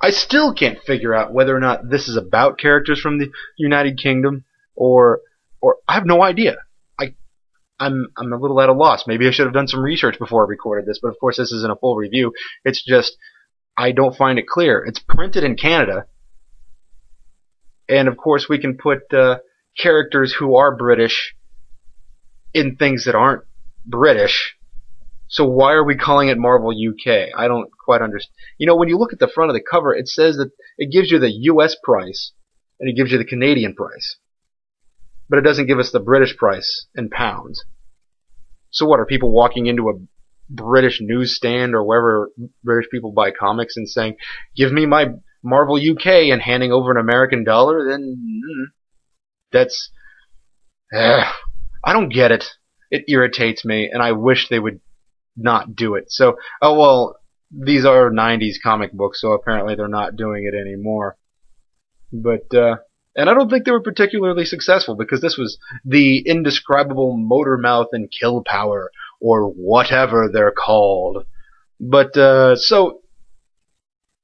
I still can't figure out whether or not this is about characters from the United Kingdom or I have no idea. I'm a little at a loss. Maybe I should have done some research before I recorded this, but of course this isn't a full review. It's just I don't find it clear. It's printed in Canada, and of course we can put characters who are British in things that aren't British. So why are we calling it Marvel UK? I don't quite understand. You know, when you look at the front of the cover, it says that it gives you the US price and it gives you the Canadian price. But it doesn't give us the British price in pounds. So what, are people walking into a British newsstand or wherever British people buy comics and saying, give me my Marvel UK, and handing over an American dollar? Then that's... I don't get it. It irritates me, and I wish they would not do it. So, oh well, these are 90s comic books, so apparently they're not doing it anymore. But, and I don't think they were particularly successful, because this was the indescribable motor mouth and kill power, or whatever they're called. But, so,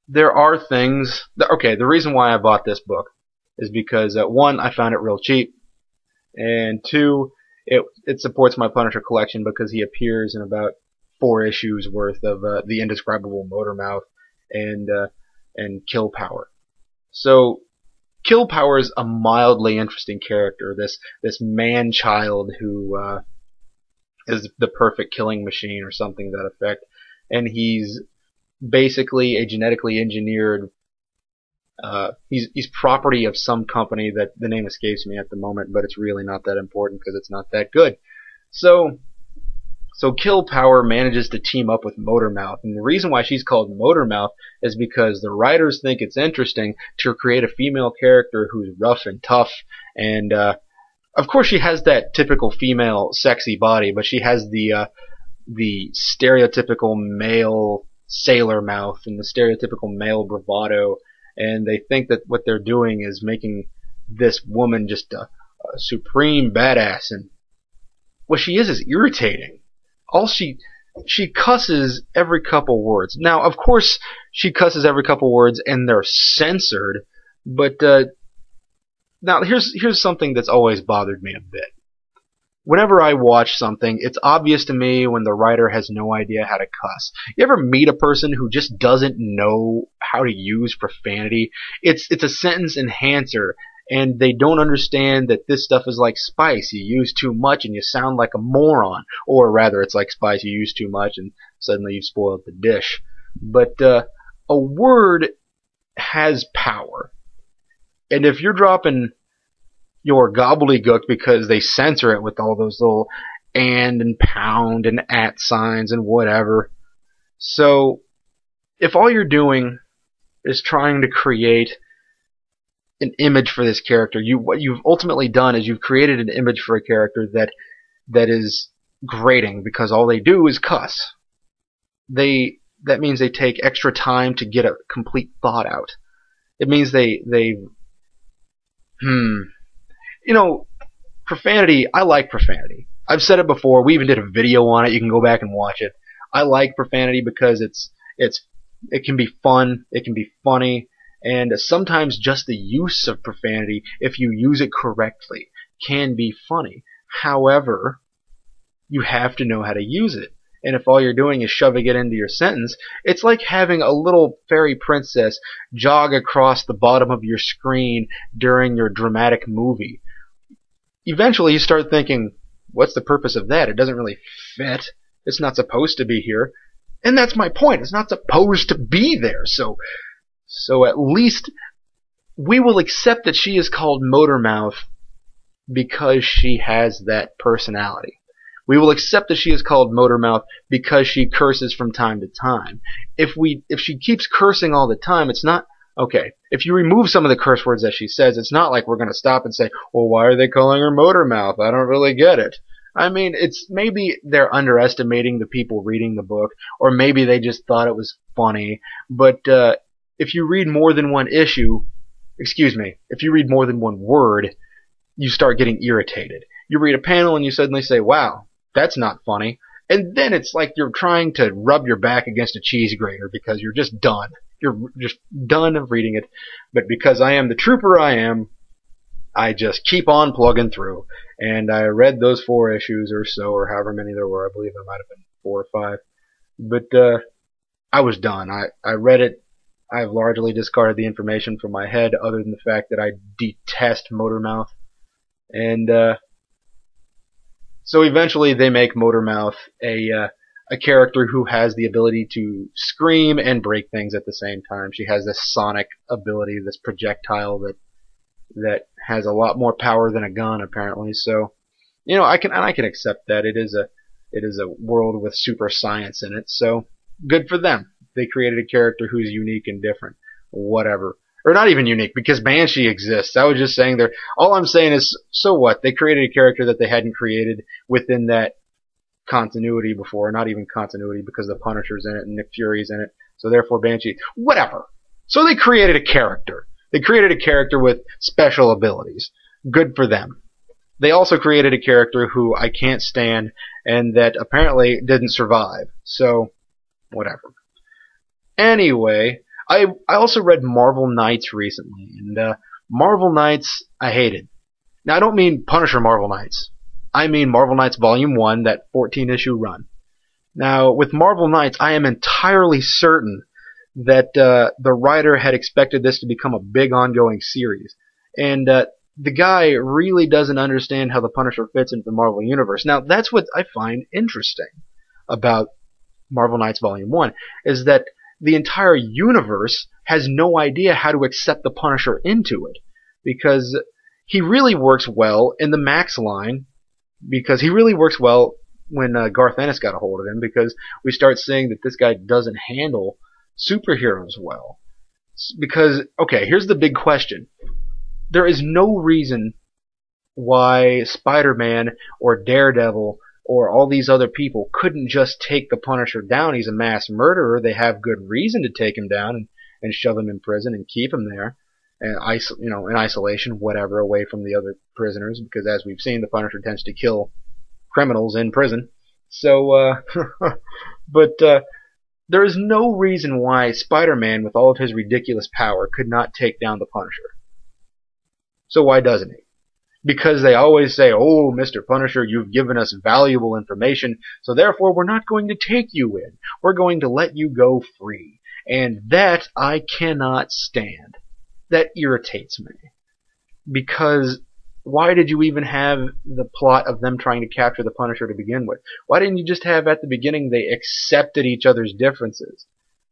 there are things, okay, the reason why I bought this book is because, one, I found it real cheap, and two, it supports my Punisher collection because he appears in about 4 issues worth of the indescribable motor mouth and kill power. So kill power is a mildly interesting character. This man child who is the perfect killing machine or something to that effect, and he's basically a genetically engineered. He's property of some company that the name escapes me at the moment, but it's really not that important because it's not that good. So Kill Power manages to team up with Motormouth, and the reason why she's called Motormouth is because the writers think it's interesting to create a female character who's rough and tough, and of course she has that typical female sexy body, but she has the stereotypical male sailor mouth and the stereotypical male bravado. And they think that what they're doing is making this woman just a supreme badass. And what she is irritating. She cusses every couple words. Now, of course, she cusses every couple words and they're censored. But now here's something that's always bothered me a bit. Whenever I watch something, it's obvious to me when the writer has no idea how to cuss. You ever meet a person who just doesn't know how to use profanity? It's a sentence enhancer, and they don't understand that this stuff is like spice. You use too much and you sound like a moron. Or rather, it's like spice. You use too much and suddenly you've spoiled the dish. But a word has power. And if you're dropping your gobbledygook because they censor it with all those little and pound and at signs and whatever. So if all you're doing is trying to create an image for this character, what you've ultimately done is you've created an image for a character that is grating because all they do is cuss. That means they take extra time to get a complete thought out. It means you know, profanity, I like profanity. I've said it before. We even did a video on it. You can go back and watch it. I like profanity because it can be fun, it can be funny, and sometimes just the use of profanity, if you use it correctly, can be funny. However, you have to know how to use it. And if all you're doing is shoving it into your sentence, it's like having a little fairy princess jog across the bottom of your screen during your dramatic movie. Eventually you start thinking, what's the purpose of that? It doesn't really fit. It's not supposed to be here. And that's my point. It's not supposed to be there. So at least we will accept that she is called Motormouth because she has that personality. We will accept that she is called Motormouth because she curses from time to time. If she keeps cursing all the time, it's not okay. If you remove some of the curse words that she says, it's not like we're going to stop and say, well, why are they calling her Motormouth? I don't really get it. I mean, it's maybe they're underestimating the people reading the book, or maybe they just thought it was funny. But if you read more than one issue, if you read more than one word, you start getting irritated. You read a panel and you suddenly say, wow, that's not funny. And then it's like you're trying to rub your back against a cheese grater because you're just done. you're just done reading it. But because I am the trooper I am, I just keep on plugging through. And I read those 4 issues or so, or however many there were. I believe it might have been 4 or 5. But I was done. I read it. I've largely discarded the information from my head, other than the fact that I detest Motormouth. And so eventually they make Motormouth a character who has the ability to scream and break things at the same time. She has this sonic ability, this projectile that has a lot more power than a gun, apparently. So, I can accept that. It is a world with super science in it. So, good for them. They created a character who's unique and different. Whatever. Or not even unique, because Banshee exists. I was just saying there. All I'm saying is, so what? They created a character that they hadn't created within that continuity before. Not even continuity, because the Punisher's in it and Nick Fury's in it. So therefore Banshee. Whatever. So they created a character. They created a character with special abilities. Good for them. They also created a character who I can't stand and that apparently didn't survive. So, whatever. Anyway, I also read Marvel Knights recently, and Marvel Knights I hated. Now, I don't mean Punisher Marvel Knights. I mean Marvel Knights Volume 1, that 14-issue run. Now, with Marvel Knights, I am entirely certain that the writer had expected this to become a big ongoing series. And the guy really doesn't understand how the Punisher fits into the Marvel Universe. Now, that's what I find interesting about Marvel Knights Volume 1, is that the entire universe has no idea how to accept the Punisher into it. Because he really works well in the Max line, because he really works well when Garth Ennis got a hold of him, because we start seeing that this guy doesn't handle superheroes well. Because, okay, here's the big question. There is no reason why Spider-Man or Daredevil or all these other people couldn't just take the Punisher down. He's a mass murderer. They have good reason to take him down and shove him in prison and keep him there, and in isolation, whatever, away from the other prisoners. Because as we've seen, the Punisher tends to kill criminals in prison. So, but there is no reason why Spider-Man, with all of his ridiculous power, could not take down the Punisher. So why doesn't he? Because they always say, oh, Mr. Punisher, you've given us valuable information, so therefore we're not going to take you in. We're going to let you go free. And that I cannot stand. That irritates me. Because why did you even have the plot of them trying to capture the Punisher to begin with? Why didn't you just have at the beginning they accepted each other's differences?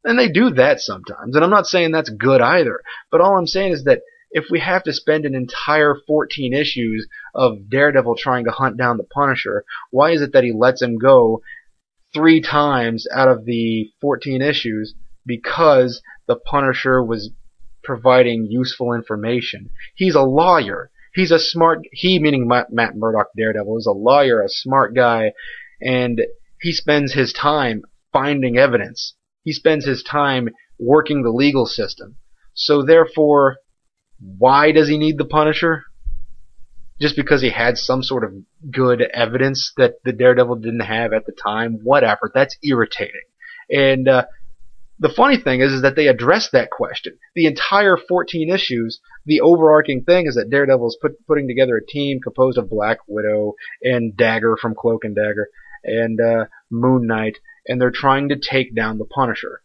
And they do that sometimes, and I'm not saying that's good either, but all I'm saying is that if we have to spend an entire 14 issues of Daredevil trying to hunt down the Punisher, why is it that he lets him go 3 times out of the 14 issues because the Punisher was providing useful information? He's a lawyer. He's a smart... He, meaning Matt Murdock Daredevil, is a lawyer, a smart guy, and he spends his time finding evidence. He spends his time working the legal system. So therefore, why does he need the Punisher? Just because he had some sort of good evidence that the Daredevil didn't have at the time? Whatever. That's irritating. And the funny thing is that they addressed that question. The entire 14 issues, the overarching thing is that Daredevil is putting together a team composed of Black Widow and Dagger from Cloak and Dagger and Moon Knight, and they're trying to take down the Punisher.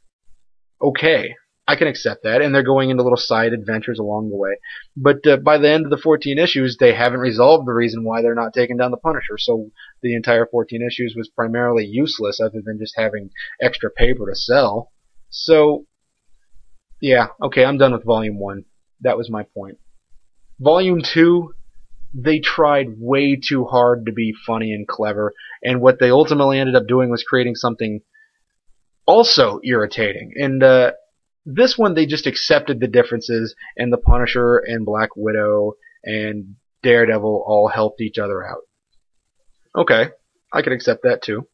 Okay, I can accept that, and they're going into little side adventures along the way. But by the end of the 14 issues, they haven't resolved the reason why they're not taking down the Punisher, so the entire 14 issues was primarily useless other than just having extra paper to sell. So, yeah, okay, I'm done with Volume 1. That was my point. Volume 2, they tried way too hard to be funny and clever, and what they ultimately ended up doing was creating something also irritating. And this one, they just accepted the differences, and the Punisher and Black Widow and Daredevil all helped each other out. Okay, I can accept that too.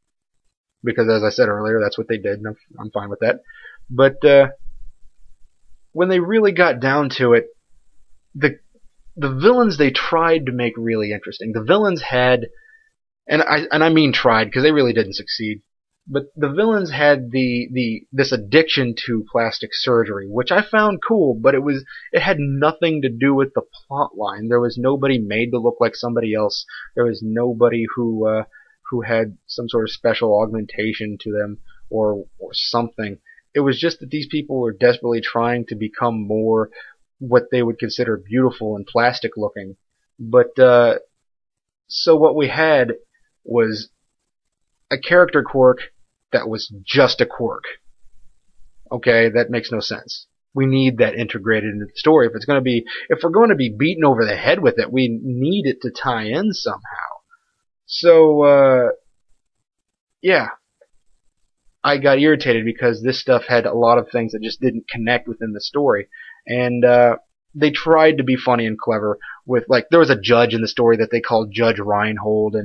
Because as I said earlier, that's what they did, and I'm fine with that. But when they really got down to it, the villains they tried to make really interesting. The villains had, and I mean tried, because they really didn't succeed. But the villains had this addiction to plastic surgery, which I found cool, but it had nothing to do with the plot line. There was nobody made to look like somebody else. There was nobody who had some sort of special augmentation to them or something. It was just that these people were desperately trying to become more what they would consider beautiful and plastic looking. But so what we had was a character quirk that was just a quirk. Okay, that makes no sense. We need that integrated into the story. If we're going to be beaten over the head with it, we need it to tie in somehow. So, yeah. I got irritated because this stuff had a lot of things that just didn't connect within the story. And, they tried to be funny and clever with, like, there was a judge in the story that they called Judge Reinhold,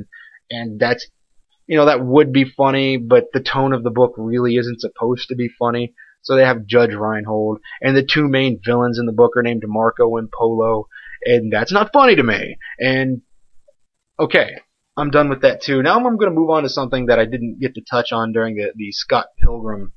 and that's, that would be funny, but the tone of the book really isn't supposed to be funny. So they have Judge Reinhold, and the two main villains in the book are named Marco and Polo, and that's not funny to me. And, okay, I'm done with that too. Now I'm going to move on to something that I didn't get to touch on during the Scott Pilgrim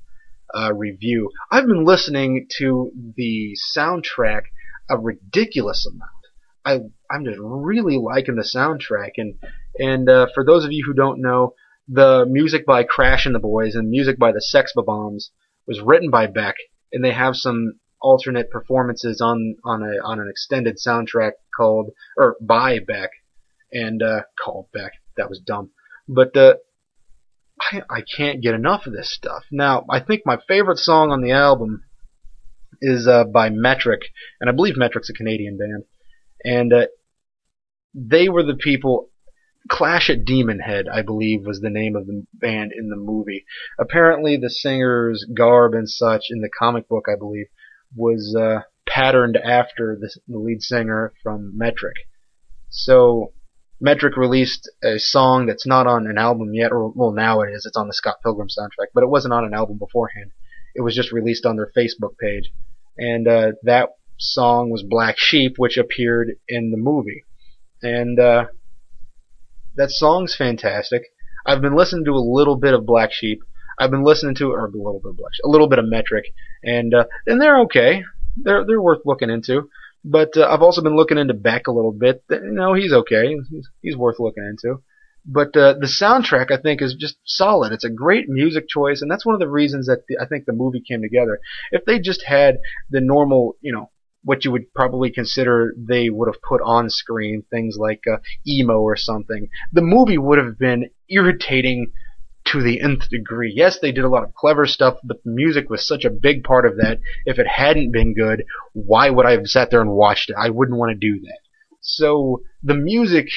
review. I've been listening to the soundtrack a ridiculous amount. I'm just really liking the soundtrack, and for those of you who don't know, the music by Crash and the Boys and music by the Sex Bombs was written by Beck, and they have some alternate performances on an extended soundtrack by Beck, and called Beck. That was dumb, but I can't get enough of this stuff. Now, I think my favorite song on the album is by Metric, and I believe Metric's a Canadian band, and they were the people. Clash at Demon Head, I believe, was the name of the band in the movie. Apparently, the singer's garb and such in the comic book, I believe, was patterned after the lead singer from Metric. So, Metric released a song that's not on an album yet, or, well, now it is. It's on the Scott Pilgrim soundtrack, but it wasn't on an album beforehand. It was just released on their Facebook page. And that song was Black Sheep, which appeared in the movie. And that song's fantastic. I've been listening to a little bit of Black Sheep. I've been listening to a little bit of Metric, and they're okay. They're worth looking into. But I've also been looking into Beck a little bit. He's okay. He's worth looking into. But the soundtrack, I think, is just solid. It's a great music choice, and that's one of the reasons that I think the movie came together. If they just had the normal, what you would probably consider they would have put on screen, things like emo or something, the movie would have been irritating to the nth degree. Yes, they did a lot of clever stuff, but the music was such a big part of that. If it hadn't been good, why would I have sat there and watched it? I wouldn't want to do that. So, the music...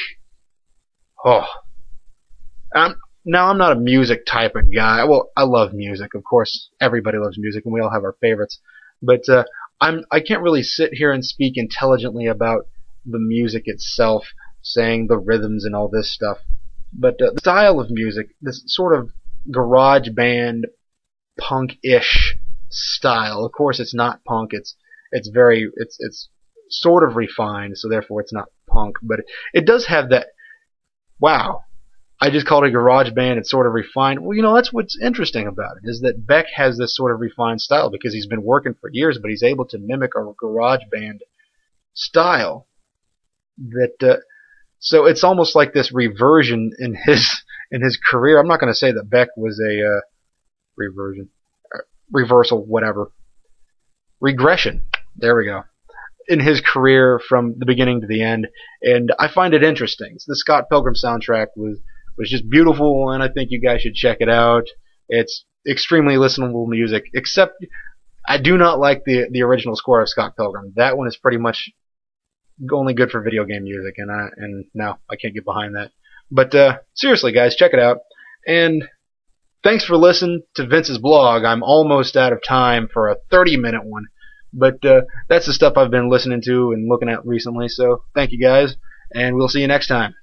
I'm not a music type of guy. Well, I love music. Of course, everybody loves music, and we all have our favorites. But I can't really sit here and speak intelligently about the music itself, saying the rhythms and all this stuff. But the style of music, this sort of garage band, punk-ish style. Of course, it's not punk. It's sort of refined, so therefore it's not punk. But it does have that. Wow. I just called it garage band. It's sort of refined. Well, that's what's interesting about it, is that Beck has this sort of refined style because he's been working for years, but he's able to mimic a garage band style. So it's almost like this reversion in his career. I'm not going to say that Beck was a regression. There we go. In his career from the beginning to the end, and I find it interesting. The Scott Pilgrim soundtrack was just beautiful, and I think you guys should check it out. It's extremely listenable music, except I do not like the original score of Scott Pilgrim. That one is pretty much only good for video game music, and no, I can't get behind that. But seriously, guys, check it out. And thanks for listening to Vince's blog. I'm almost out of time for a 30-minute one, but that's the stuff I've been listening to and looking at recently. So thank you guys, and we'll see you next time.